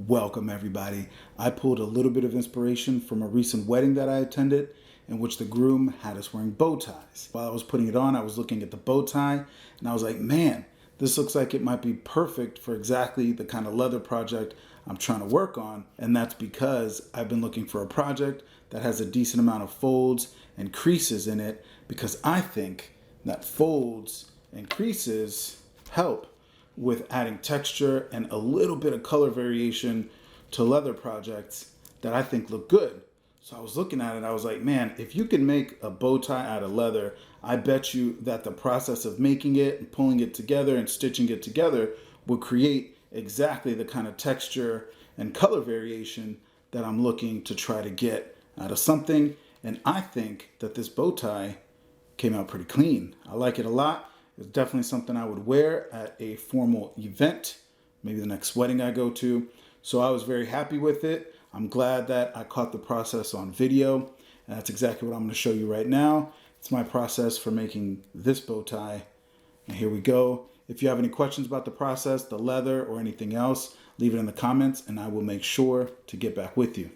Welcome everybody. I pulled a little bit of inspiration from a recent wedding that I attended in which the groom had us wearing bow ties. While I was putting it on, I was looking at the bow tie and I was like, man, this looks like it might be perfect for exactly the kind of leather project I'm trying to work on. And that's because I've been looking for a project that has a decent amount of folds and creases in it, because I think that folds and creases help with adding texture and a little bit of color variation to leather projects that I think look good. So I was looking at it, I was like, man, if you can make a bow tie out of leather, I bet you that the process of making it and pulling it together and stitching it together will create exactly the kind of texture and color variation that I'm looking to try to get out of something. And I think that this bow tie came out pretty clean. I like it a lot. It's definitely something I would wear at a formal event, maybe the next wedding I go to. So I was very happy with it. I'm glad that I caught the process on video. And that's exactly what I'm going to show you right now. It's my process for making this bow tie. And here we go. If you have any questions about the process, the leather, or anything else, leave it in the comments and I will make sure to get back with you.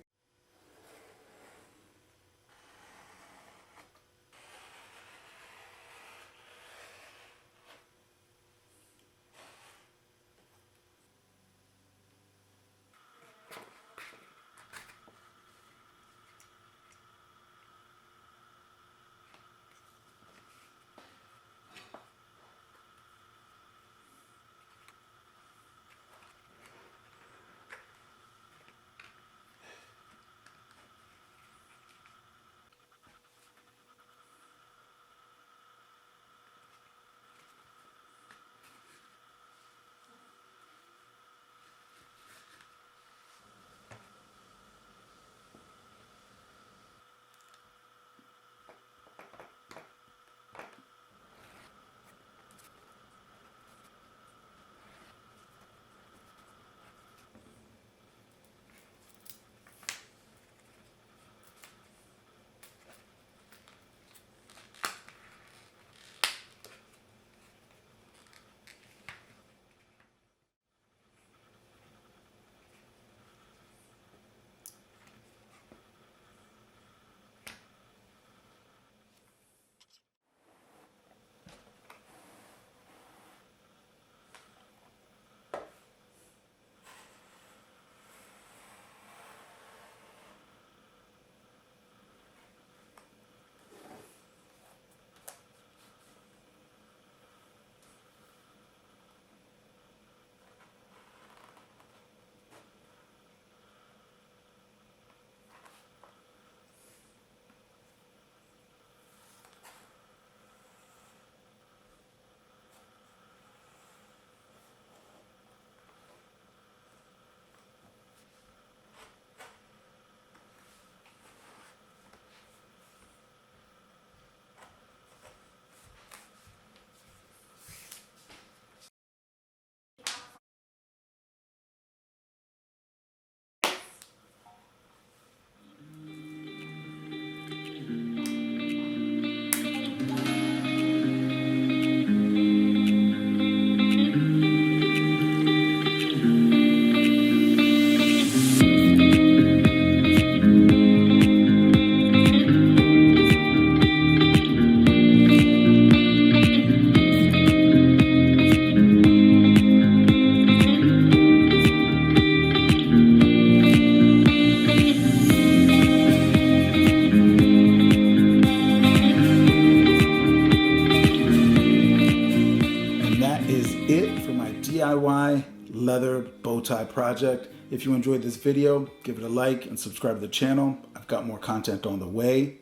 It for my DIY leather bow tie project. If you enjoyed this video, give it a like and subscribe to the channel. I've got more content on the way,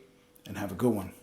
and have a good one.